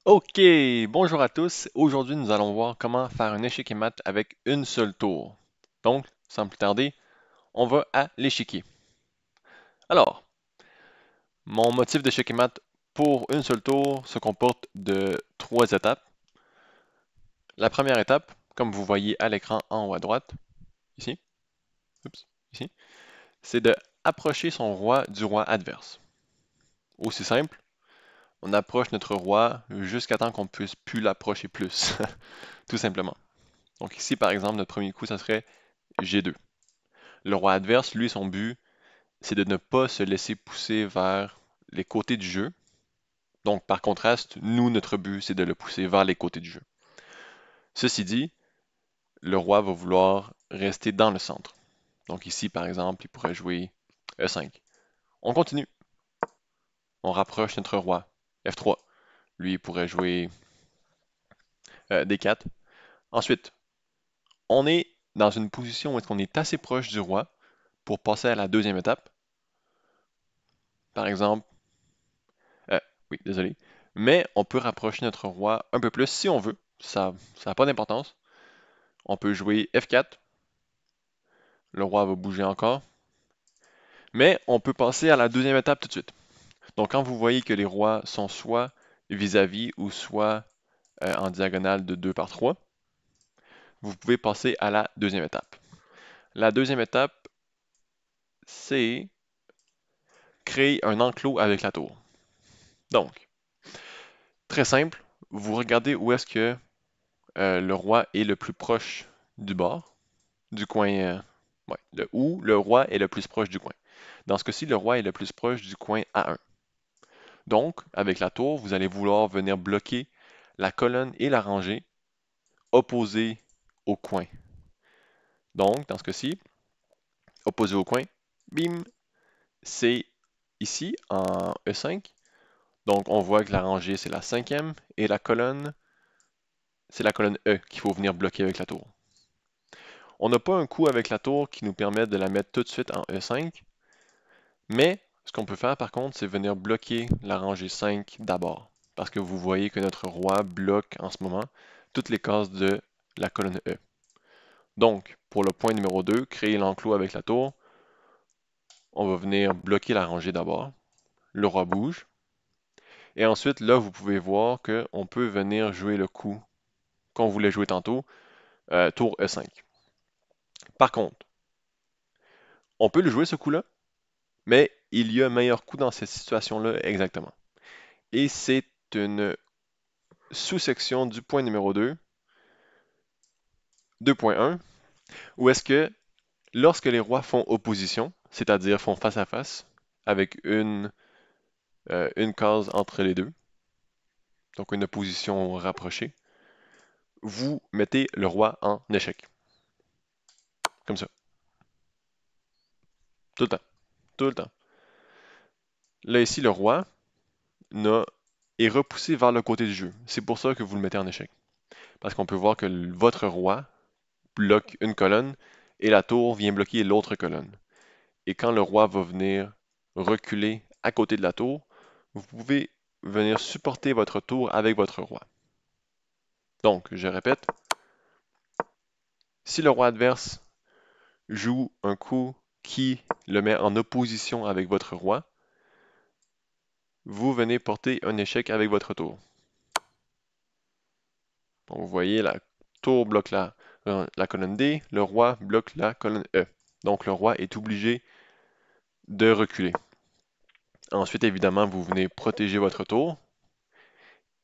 Ok, bonjour à tous. Aujourd'hui, nous allons voir comment faire un échiquier mat avec une seule tour. Donc, sans plus tarder, on va à l'échiquier. Alors, mon motif d'échiquier mat pour une seule tour se comporte de trois étapes. La première étape, comme vous voyez à l'écran en haut à droite, ici, oups, ici, c'est de approcher son roi du roi adverse. Aussi simple, on approche notre roi jusqu'à temps qu'on puisse plus l'approcher plus, tout simplement. Donc ici, par exemple, notre premier coup, ça serait G2. Le roi adverse, lui, son but, c'est de ne pas se laisser pousser vers les côtés du jeu. Donc, par contraste, nous, notre but, c'est de le pousser vers les côtés du jeu. Ceci dit, le roi va vouloir rester dans le centre. Donc ici, par exemple, il pourrait jouer E5. On continue. On rapproche notre roi. F3. Lui, il pourrait jouer D4. Ensuite, on est dans une position où est-ce qu'on est assez proche du roi pour passer à la deuxième étape. Par exemple, Euh, oui, désolé. Mais on peut rapprocher notre roi un peu plus si on veut. Ça n'a pas d'importance. On peut jouer F4. Le roi va bouger encore. Mais on peut passer à la deuxième étape tout de suite. Donc quand vous voyez que les rois sont soit vis-à-vis ou soit en diagonale de 2 par 3, vous pouvez passer à la deuxième étape. La deuxième étape, c'est créer un enclos avec la tour. Donc, très simple, vous regardez où est-ce que le roi est le plus proche du bord. Du coin, ouais, où le roi est le plus proche du coin. Dans ce cas-ci, le roi est le plus proche du coin A1. Donc, avec la tour, vous allez vouloir venir bloquer la colonne et la rangée opposées au coin. Donc, dans ce cas-ci, opposé au coin, bim, c'est ici en E5. Donc, on voit que la rangée, c'est la cinquième et la colonne, c'est la colonne E qu'il faut venir bloquer avec la tour. On n'a pas un coup avec la tour qui nous permet de la mettre tout de suite en E5. Mais ce qu'on peut faire par contre, c'est venir bloquer la rangée 5 d'abord. Parce que vous voyez que notre roi bloque en ce moment toutes les cases de la colonne E. Donc, pour le point numéro 2, créer l'enclos avec la tour, on va venir bloquer la rangée d'abord. Le roi bouge. Et ensuite, là, vous pouvez voir qu'on peut venir jouer le coup qu'on voulait jouer tantôt, tour E5. Par contre, on peut le jouer ce coup-là, mais il y a un meilleur coup dans cette situation-là exactement. Et c'est une sous-section du point numéro 2, 2.1, où est-ce que lorsque les rois font opposition, c'est-à-dire font face à face, avec une case entre les deux, donc une opposition rapprochée, vous mettez le roi en échec. Comme ça. Tout le temps. Tout le temps. Là, ici, le roi est repoussé vers le côté du jeu. C'est pour ça que vous le mettez en échec. Parce qu'on peut voir que votre roi bloque une colonne et la tour vient bloquer l'autre colonne. Et quand le roi va venir reculer à côté de la tour, vous pouvez venir supporter votre tour avec votre roi. Donc, je répète, si le roi adverse joue un coup qui le met en opposition avec votre roi, vous venez porter un échec avec votre tour. Donc, vous voyez, la tour bloque la colonne D, le roi bloque la colonne E. Donc, le roi est obligé de reculer. Ensuite, évidemment, vous venez protéger votre tour.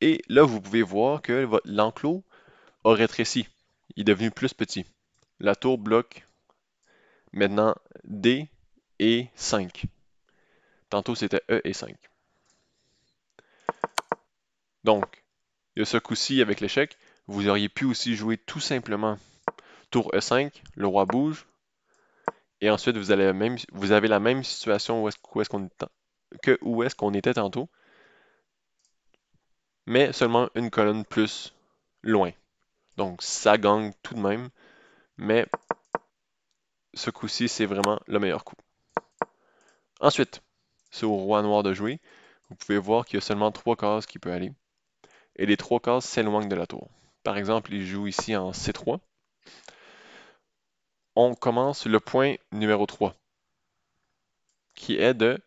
Et là, vous pouvez voir que l'enclos a rétréci. Il est devenu plus petit. La tour bloque maintenant D et 5. Tantôt, c'était E et 5. Donc, il y a ce coup-ci avec l'échec. Vous auriez pu aussi jouer tout simplement tour E5, le roi bouge, et ensuite vous avez la même situation où est-ce qu'on était tantôt, mais seulement une colonne plus loin. Donc, ça gagne tout de même, mais ce coup-ci, c'est vraiment le meilleur coup. Ensuite, c'est au roi noir de jouer. Vous pouvez voir qu'il y a seulement 3 cases qui peuvent aller. et les trois cases s'éloignent de la tour. Par exemple, il joue ici en C3. On commence le point numéro 3, qui est de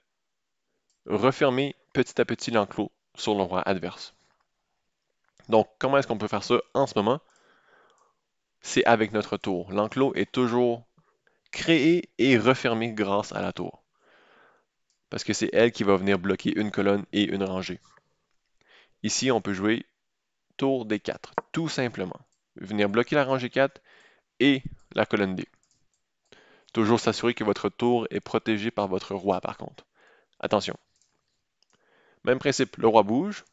refermer petit à petit l'enclos sur le roi adverse. Donc, comment est-ce qu'on peut faire ça en ce moment? C'est avec notre tour. L'enclos est toujours créé et refermé grâce à la tour. Parce que c'est elle qui va venir bloquer une colonne et une rangée. Ici, on peut jouer tour des 4, tout simplement. Venir bloquer la rangée 4 et la colonne D. Toujours s'assurer que votre tour est protégé par votre roi, par contre. Attention. Même principe, le roi bouge,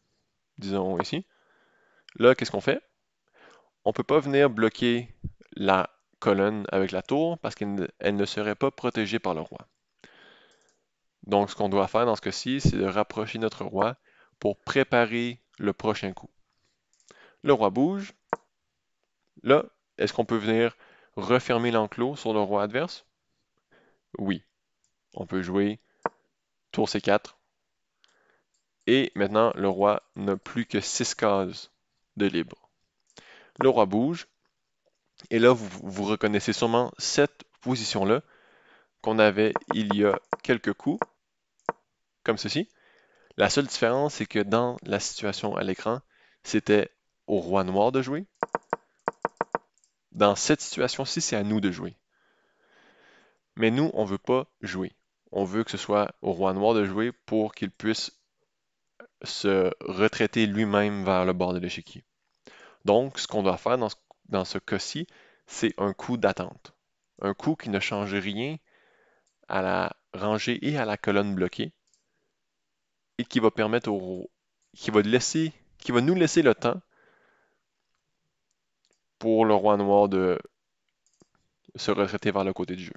disons ici. Là, qu'est-ce qu'on fait? On ne peut pas venir bloquer la colonne avec la tour parce qu'elle ne serait pas protégée par le roi. Donc, ce qu'on doit faire dans ce cas-ci, c'est de rapprocher notre roi pour préparer le prochain coup. Le roi bouge. Là, est-ce qu'on peut venir refermer l'enclos sur le roi adverse? Oui. On peut jouer tour C4. Et maintenant, le roi n'a plus que 6 cases de libre. Le roi bouge. Et là, vous reconnaissez sûrement cette position-là qu'on avait il y a quelques coups, comme ceci. La seule différence, c'est que dans la situation à l'écran, c'était au roi noir de jouer. Dans cette situation-ci, c'est à nous de jouer. Mais nous, on ne veut pas jouer. On veut que ce soit au roi noir de jouer pour qu'il puisse se retraiter lui-même vers le bord de l'échiquier. Donc, ce qu'on doit faire dans ce cas-ci, c'est un coup d'attente. Un coup qui ne change rien à la rangée et à la colonne bloquée et qui va permettre qui va nous laisser le temps pour le roi noir de se retraiter vers le côté du jeu.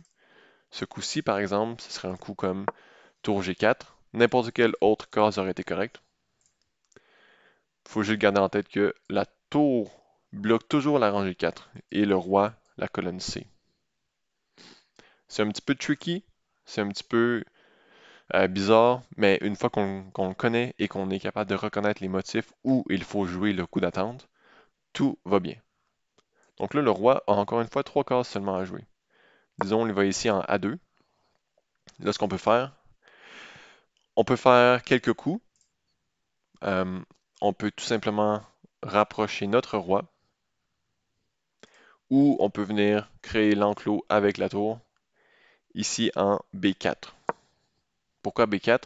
Ce coup-ci, par exemple, ce serait un coup comme tour G4. N'importe quelle autre case aurait été correcte. Il faut juste garder en tête que la tour bloque toujours la rangée 4 et le roi la colonne C. C'est un petit peu tricky, c'est un petit peu bizarre, mais une fois qu'on le connaît et qu'on est capable de reconnaître les motifs où il faut jouer le coup d'attente, tout va bien. Donc là, le roi a encore une fois 3 cases seulement à jouer. Disons, il va ici en A2. Là, ce qu'on peut faire, on peut faire quelques coups. Euh, on peut tout simplement rapprocher notre roi ou on peut venir créer l'enclos avec la tour ici en B4. Pourquoi B4?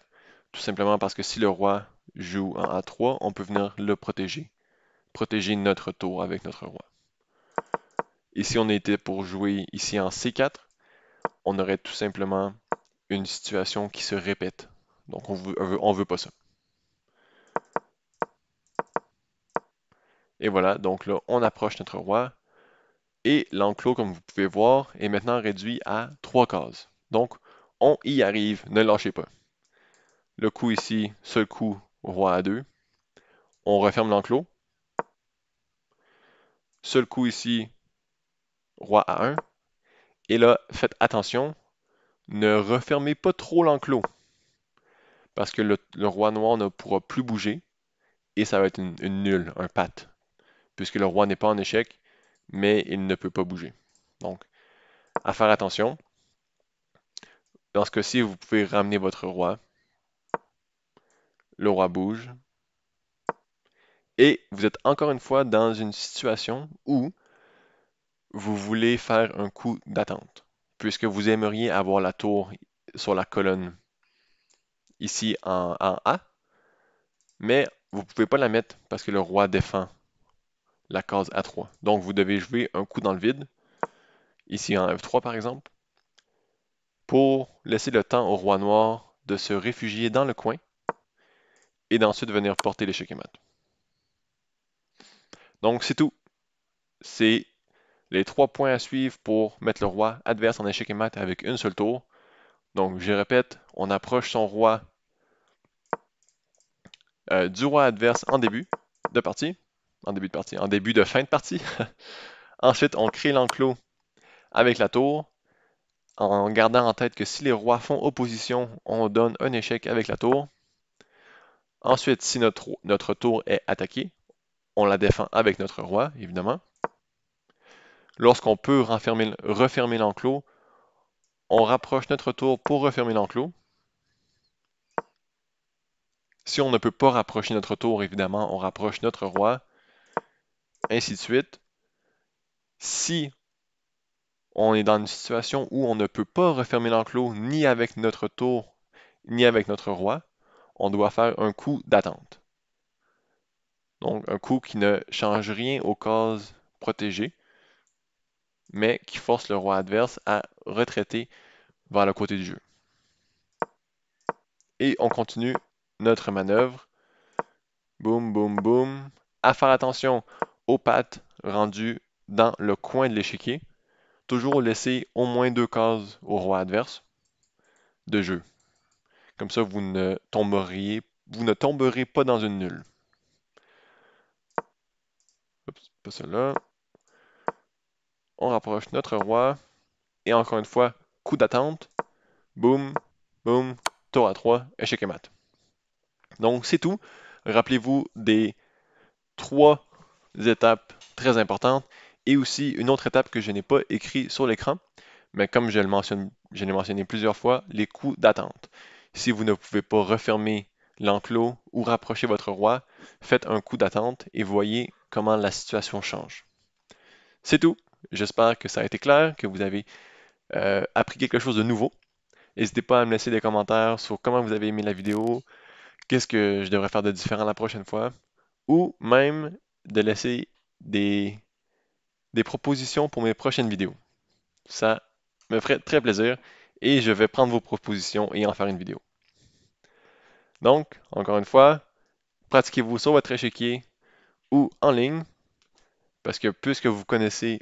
Tout simplement parce que si le roi joue en A3, on peut venir le protéger. Protéger notre tour avec notre roi. Et si on était pour jouer ici en C4, on aurait tout simplement une situation qui se répète. Donc on veut pas ça. Et voilà, donc là, on approche notre roi. Et l'enclos, comme vous pouvez voir, est maintenant réduit à 3 cases. Donc, on y arrive, ne lâchez pas. Le coup ici, seul coup, roi à 2. On referme l'enclos. Seul coup ici, roi à 1. Et là, faites attention, ne refermez pas trop l'enclos, parce que le roi noir ne pourra plus bouger, et ça va être une nulle, un pat, puisque le roi n'est pas en échec, mais il ne peut pas bouger. Donc, à faire attention. Dans ce cas-ci, vous pouvez ramener votre roi. Le roi bouge. Et vous êtes encore une fois dans une situation où vous voulez faire un coup d'attente, puisque vous aimeriez avoir la tour sur la colonne ici en A, mais vous ne pouvez pas la mettre parce que le roi défend la case A3. Donc vous devez jouer un coup dans le vide, ici en F3 par exemple, pour laisser le temps au roi noir de se réfugier dans le coin et d'ensuite venir porter l'échec et mat. Donc c'est tout. C'est les 3 points à suivre pour mettre le roi adverse en échec et mat avec une seule tour. Donc, je répète, on approche son roi du roi adverse en début de partie, en début de fin de partie. Ensuite, on crée l'enclos avec la tour, en gardant en tête que si les rois font opposition, on donne un échec avec la tour. Ensuite, si notre tour est attaquée, on la défend avec notre roi, évidemment. Lorsqu'on peut refermer l'enclos, on rapproche notre tour pour refermer l'enclos. Si on ne peut pas rapprocher notre tour, évidemment, on rapproche notre roi, ainsi de suite. Si on est dans une situation où on ne peut pas refermer l'enclos ni avec notre tour, ni avec notre roi, on doit faire un coup d'attente. Donc, un coup qui ne change rien aux cases protégées, mais qui force le roi adverse à retraiter vers le côté du jeu. Et on continue notre manœuvre. Boum, boum, boum. À faire attention aux pattes rendues dans le coin de l'échiquier. Toujours laisser au moins 2 cases au roi adverse de jeu. Comme ça, vous ne tomberez pas dans une nulle. Oups, pas celle-là. On rapproche notre roi. Et encore une fois, coup d'attente. Boum, boum, tour à 3, échec et mat. Donc, c'est tout. Rappelez-vous des 3 étapes très importantes et aussi une autre étape que je n'ai pas écrite sur l'écran, mais comme je l'ai mentionné plusieurs fois, les coups d'attente. Si vous ne pouvez pas refermer l'enclos ou rapprocher votre roi, faites un coup d'attente et voyez comment la situation change. C'est tout. J'espère que ça a été clair, que vous avez appris quelque chose de nouveau. N'hésitez pas à me laisser des commentaires sur comment vous avez aimé la vidéo, qu'est-ce que je devrais faire de différent la prochaine fois, ou même de laisser des, des propositions pour mes prochaines vidéos. Ça me ferait très plaisir et je vais prendre vos propositions et en faire une vidéo. Donc, encore une fois, pratiquez-vous sur votre échiquier ou en ligne, parce que plus que vous connaissez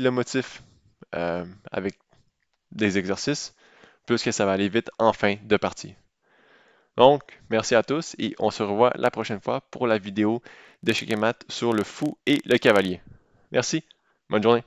le motif avec des exercices, plus que ça va aller vite en fin de partie. Donc, merci à tous et on se revoit la prochaine fois pour la vidéo d'échiquier mat sur le fou et le cavalier. Merci, bonne journée.